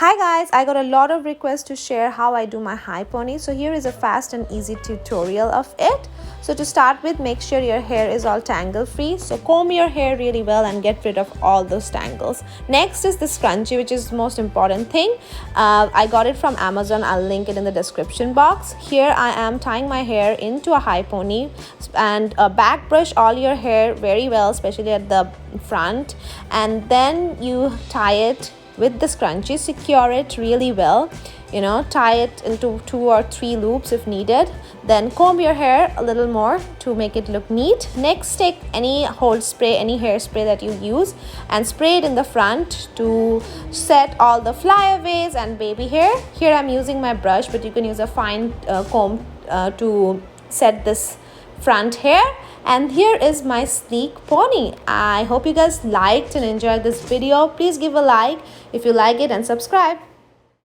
Hi guys, I got a lot of requests to share how I do my high pony. So here is a fast and easy tutorial of it. So to start with, make sure your hair is all tangle free. So comb your hair really well and get rid of all those tangles. Next is the scrunchie, which is the most important thing. I got it from Amazon. I'll link it in the description box. Here I am tying my hair into a high pony and back brush all your hair very well, especially at the front, and then you tie it with the scrunchie. Secure it really well, tie it into 2 or 3 loops if needed. Then comb your hair a little more to make it look neat. Next, take any hold spray, any hairspray that you use, and spray it in the front to set all the flyaways and baby hair. Here I'm using my brush, but you can use a fine comb to set this front hair. And here is my sleek pony. I hope you guys liked and enjoyed this video. Please give a like if you like it and subscribe.